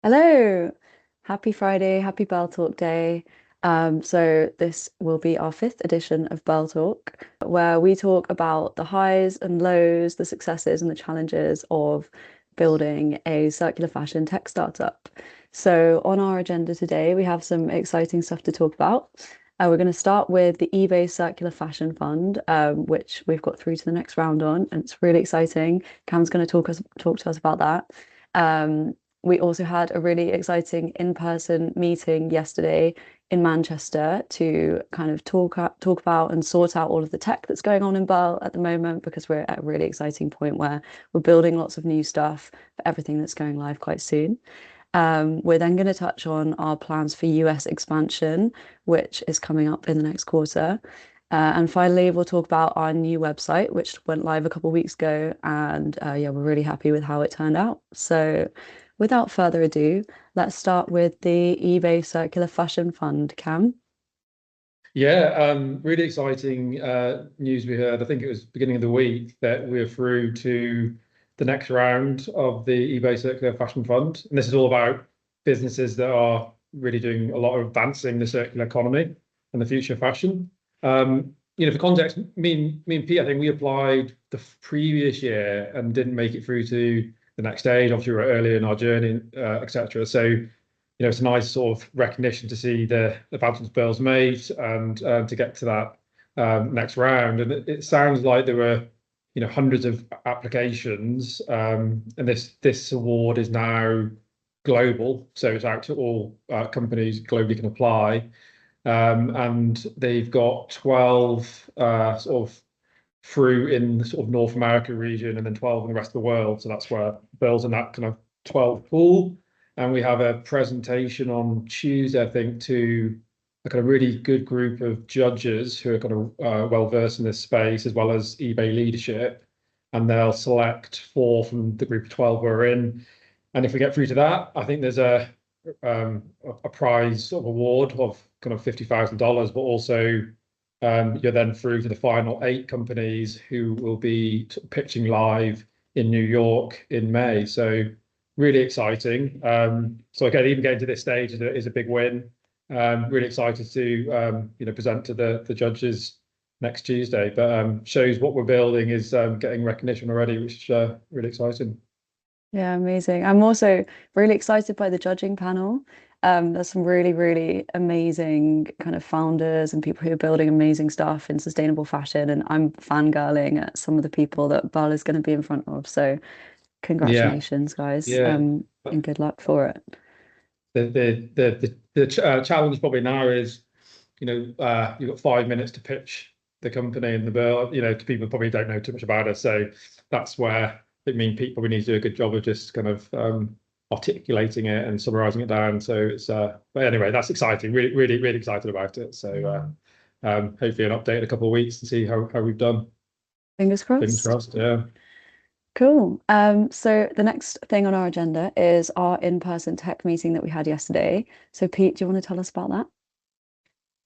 Hello, happy Friday, happy Birl Talk Day. So this will be our fifth edition of Birl Talk, where we talk about the highs and lows, the successes and the challenges of building a circular fashion tech startup. So on our agenda today, we have some exciting stuff to talk about. We're going to start with the eBay Circular Fashion Fund, which we've got through to the next round on, and it's really exciting. Cam's going to talk to us about that. We also had a really exciting in-person meeting yesterday in Manchester to kind of talk about and sort out all of the tech that's going on in Birl at the moment because we're at a really exciting point where we're building lots of new stuff for everything that's going live quite soon. We're then going to touch on our plans for US expansion, which is coming up in the next quarter. And finally, we'll talk about our new website, which went live a couple of weeks ago. And yeah, we're really happy with how it turned out. So without further ado, let's start with the eBay Circular Fashion Fund, Cam. Yeah, really exciting news we heard. I think it was beginning of the week that we're through to the next round of the eBay Circular Fashion Fund. And this is all about businesses that are really doing a lot of advancing the circular economy and the future of fashion. For context, me and Pete, I think we applied the previous year and didn't make it through to the next stage. Obviously, we were earlier in our journey, etc. So it's a nice sort of recognition to see the advancements Birl's made and to get to that next round. And it sounds like there were, hundreds of applications, and this award is now global, so it's out to all companies globally can apply. And they've got 12 sort of through in the sort of North America region and then 12 in the rest of the world. So that's where Birl's in that kind of 12 pool. And we have a presentation on Tuesday, I think, to a kind of really good group of judges who are kind of well versed in this space, as well as eBay leadership. And they'll select 4 from the group of 12 we're in. And if we get through to that, I think there's a prize sort of award of kind of $50,000, but also you're then through to the final 8 companies who will be pitching live in New York in May. So really exciting. So again, even getting to this stage is a big win. Really excited to present to the judges next Tuesday. But shows what we're building is getting recognition already, which is really exciting. Yeah, amazing. I'm also really excited by the judging panel. There's some really, really amazing kind of founders and people who are building amazing stuff in sustainable fashion. And I'm fangirling at some of the people that Birl is going to be in front of. So Yeah, congratulations, guys, yeah. and good luck for it. The challenge probably now is, you've got 5 minutes to pitch the company and the Birl, to people who probably don't know too much about us. So that's where Pete probably needs to do a good job of just kind of articulating it and summarizing it down. So it's but anyway, that's exciting. Really, really, really excited about it. So hopefully an update in a couple of weeks to see how we've done. Fingers Fingers crossed. crossed. Yeah. Cool. So the next thing on our agenda is our in-person tech meeting that we had yesterday. So Pete, do you want to tell us about that?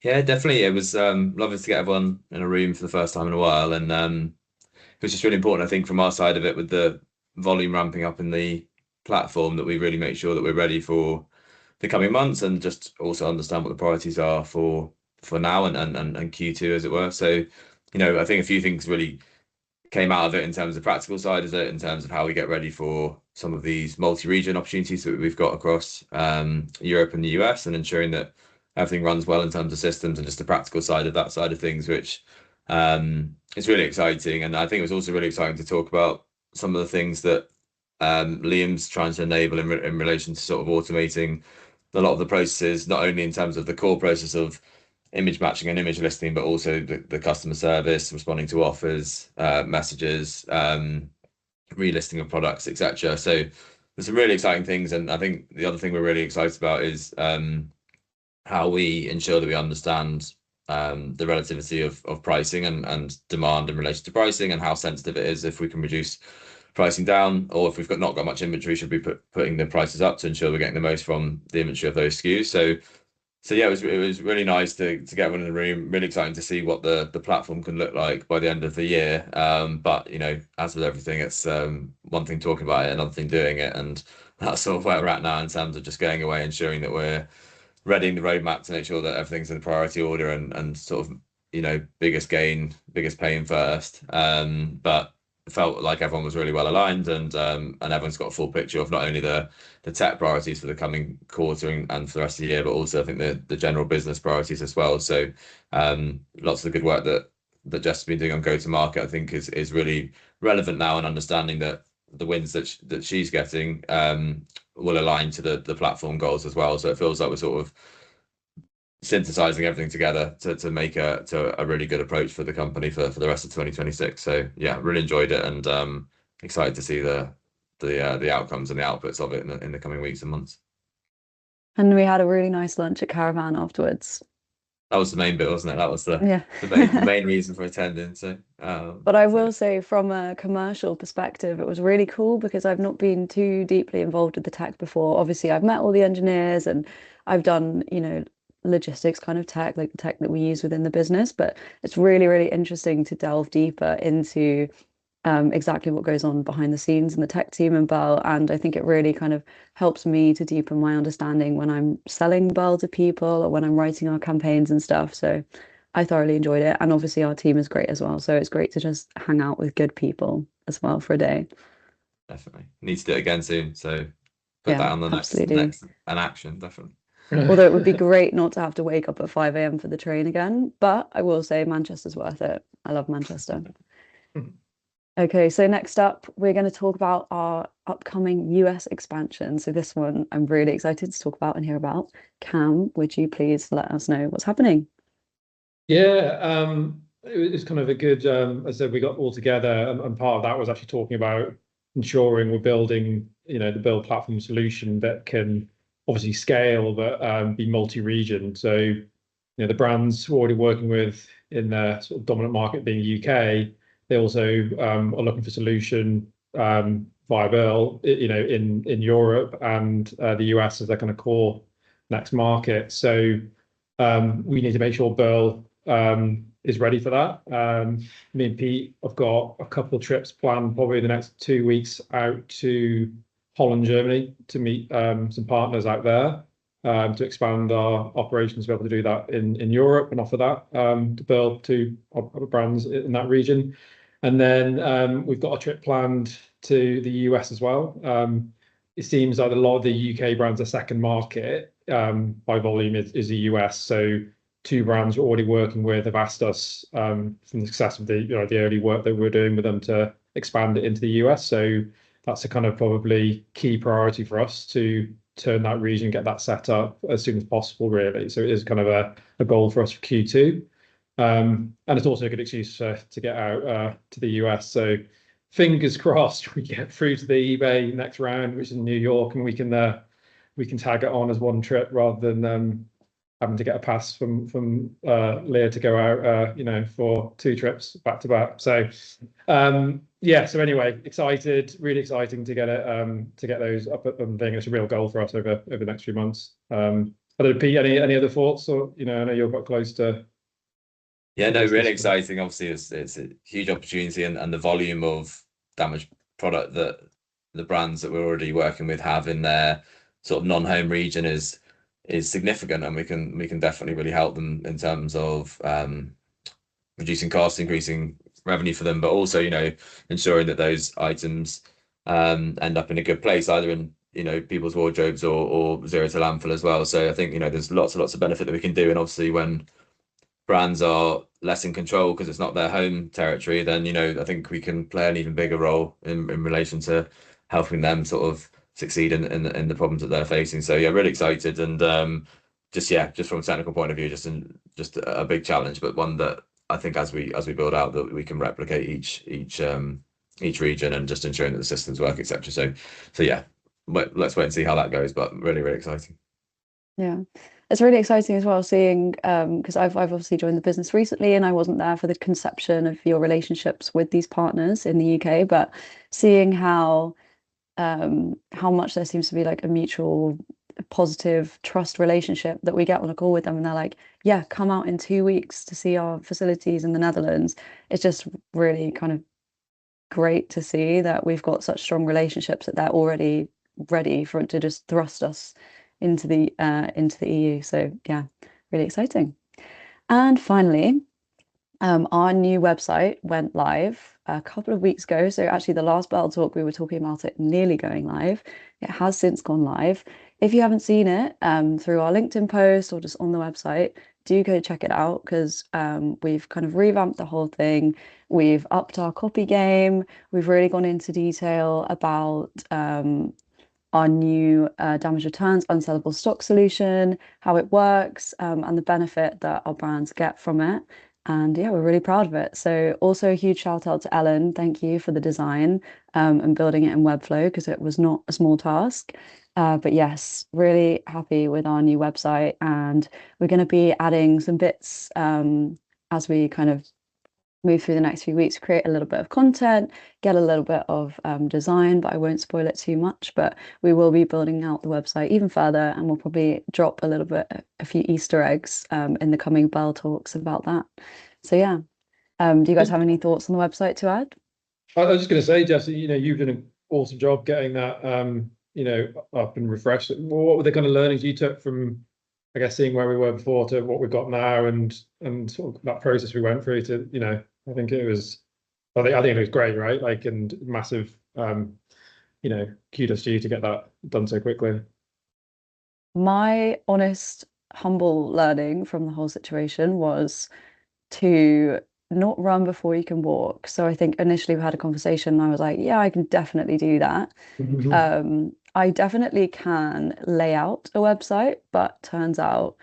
Yeah, definitely. It was lovely to get everyone in a room for the first time in a while, and it was just really important, I think, from our side of it, with the volume ramping up in the platform, that we really make sure that we're ready for the coming months and just also understand what the priorities are for now and Q2, as it were. So, I think a few things really came out of it in terms of the practical side, is it in terms of how we get ready for some of these multi-region opportunities that we've got across Europe and the US, and ensuring that everything runs well in terms of systems, and just the practical side of that side of things, which is really exciting. And I think it was also really exciting to talk about some of the things that Liam's trying to enable in relation to sort of automating a lot of the processes, not only in terms of the core process of image matching and image listing, but also the customer service, responding to offers, messages, relisting of products, etc. So there's some really exciting things. And I think the other thing we're really excited about is how we ensure that we understand the relativity of pricing and demand in relation to pricing, and how sensitive it is if we can reduce pricing down, or if we've not got much inventory, should be putting the prices up to ensure we're getting the most from the inventory of those SKUs. So yeah, it was really nice to get everyone in the room. Really exciting to see what the platform can look like by the end of the year. But as with everything, it's one thing talking about it, another thing doing it. And that's sort of where we're at now in terms of just going away, ensuring that we're readying the roadmap to make sure that everything's in the priority order and sort of, biggest gain, biggest pain first. But it felt like everyone was really well aligned, and everyone's got a full picture of not only the tech priorities for the coming quarter and for the rest of the year, but also I think the general business priorities as well. So lots of the good work that Jess has been doing on go to market, I think is really relevant now, and understanding that the wins that she's getting will align to the platform goals as well. So it feels like we're sort of synthesizing everything together to make a really good approach for the company for the rest of 2026. So yeah, really enjoyed it, and excited to see the outcomes and the outputs of it in the coming weeks and months. And we had a really nice lunch at Caravan afterwards. That was the main bit, wasn't it? That was Yeah. the main reason for attending. So, but I will say, from a commercial perspective, it was really cool because I've not been too deeply involved with the tech before. Obviously, I've met all the engineers and I've done, logistics kind of tech, like the tech that we use within the business. But it's really, really interesting to delve deeper into exactly what goes on behind the scenes in the tech team and Birl. And I think it really kind of helps me to deepen my understanding when I'm selling Birl to people or when I'm writing our campaigns and stuff. So I thoroughly enjoyed it. And obviously our team is great as well. So it's great to just hang out with good people as well for a day. Definitely. Need to do it again soon. So put Yeah, that on the absolutely. next an action, definitely. Although it would be great not to have to wake up at 5 a.m. for the train again. But I will say Manchester's worth it. I love Manchester. Okay, so next up, we're going to talk about our upcoming US expansion. So this one I'm really excited to talk about and hear about. Cam, would you please let us know what's happening? Yeah, it was kind of a good, as I said, we got all together, and part of that was actually talking about ensuring we're building, the Birl platform solution that can obviously scale, but be multi-region. So, the brands we're already working with in the sort of dominant market being UK, they also are looking for solution via Birl, in Europe and the US as their kind of core next market. So we need to make sure Birl is ready for that. Me and Pete have got a couple of trips planned probably the next 2 weeks out to Holland, Germany to meet some partners out there to expand our operations, to be able to do that in Europe and offer that to Birl to other brands in that region. And then we've got a trip planned to the US as well. It seems like a lot of the UK brands, are second market by volume is the US. So two brands we're already working with have asked us from the success of the early work that we're doing with them to expand it into the US. So that's a kind of probably key priority for us to turn that region, get that set up as soon as possible, really. So it is kind of a goal for us for Q2. And it's also a good excuse to get out to the US. So fingers crossed we get through to the eBay next round, which is in New York, and we can tag it on as one trip rather than having to get a pass from Leah to go out, for two trips back to back. So yeah. So anyway, excited, really exciting to get it to get those up and thing. It's a real goal for us over the next few months. I don't know, Pete, any other thoughts? Or I know you're quite close to. Yeah, no, really exciting. Obviously, it's a huge opportunity, and the volume of damaged product that the brands that we're already working with have in their sort of non-home region is significant, and we can definitely really help them in terms of reducing costs, increasing revenue for them, but also ensuring that those items end up in a good place, either in people's wardrobes or zero to landfill as well. So I think there's lots of benefit that we can do, and obviously when brands are less in control because it's not their home territory, then I think we can play an even bigger role in relation to helping them sort of succeed in the problems that they're facing. So yeah, really excited, and just from a technical point of view, just a big challenge, but one that I think as we build out that we can replicate each region, and just ensuring that the systems work, etc. So yeah, let's wait and see how that goes, but really exciting. Yeah, it's really exciting as well seeing because I've obviously joined the business recently and I wasn't there for the conception of your relationships with these partners in the UK, but seeing how much there seems to be like a mutual positive trust relationship that we get on a call with them and they're like, yeah, come out in 2 weeks to see our facilities in the Netherlands. It's just really kind of great to see that we've got such strong relationships that they're already ready for it to just thrust us into the EU. So yeah, really exciting. And finally, our new website went live a couple of weeks ago. So actually the last Birl Talk, we were talking about it nearly going live. It has since gone live. If you haven't seen it through our LinkedIn post or just on the website, do go check it out because we've kind of revamped the whole thing. We've upped our copy game. We've really gone into detail about our new damage returns unsellable stock solution, how it works, and the benefit that our brands get from it. And yeah, we're really proud of it. So also a huge shout out to Ellen. Thank you for the design and building it in Webflow because it was not a small task. But yes, really happy with our new website, and we're going to be adding some bits as we kind of move through the next few weeks, create a little bit of content, get a little bit of design, but I won't spoil it too much. But we will be building out the website even further, and we'll probably drop a little bit, a few Easter eggs in the coming Birl Talks about that. So yeah, do you guys have any thoughts on the website to add? I was just going to say, Jess, you've done an awesome job getting that, up and refreshed. What were the kind of learnings you took from, I guess, seeing where we were before to what we've got now, and sort of that process we went through to, I think it was great, right? Like, and massive, kudos to you to get that done so quickly. My honest, humble learning from the whole situation was to not run before you can walk. So I think initially we had a conversation and I was like, yeah, I can definitely do that. I definitely can lay out a website, but turns out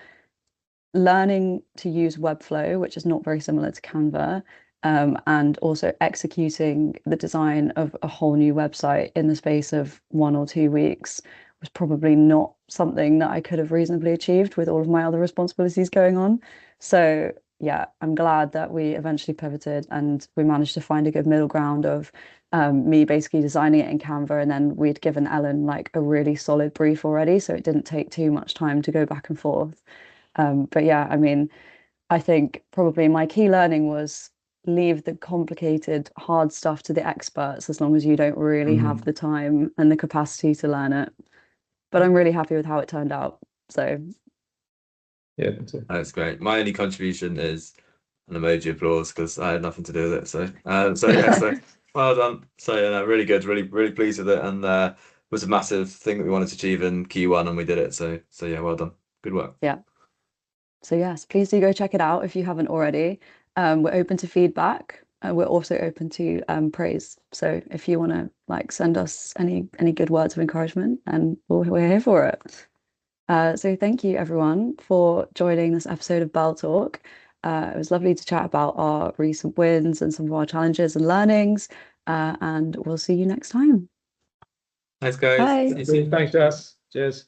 learning to use Webflow, which is not very similar to Canva, and also executing the design of a whole new website in the space of 1 or 2 weeks was probably not something that I could have reasonably achieved with all of my other responsibilities going on. So yeah, I'm glad that we eventually pivoted and we managed to find a good middle ground of me basically designing it in Canva, and then we'd given Ellen like a really solid brief already, so it didn't take too much time to go back and forth. But yeah, I mean, I think probably my key learning was leave the complicated, hard stuff to the experts as long as you don't really have the time and the capacity to learn it. But I'm really happy with how it turned out. So yeah, that's great. My only contribution is an emoji applause because I had nothing to do with it. So so well done. So yeah, no, really good, really pleased with it, and it was a massive thing that we wanted to achieve in Q1, and we did it. So yeah, well done. Good work. Yeah. So yes, please do go check it out if you haven't already. We're open to feedback. We're also open to praise. So if you want to like send us any good words of encouragement, and we're here for it. So thank you everyone for joining this episode of Birl Talk. It was lovely to chat about our recent wins and some of our challenges and learnings. And we'll see you next time. Thanks, guys. Bye. See you soon. Thanks, Jess. Cheers.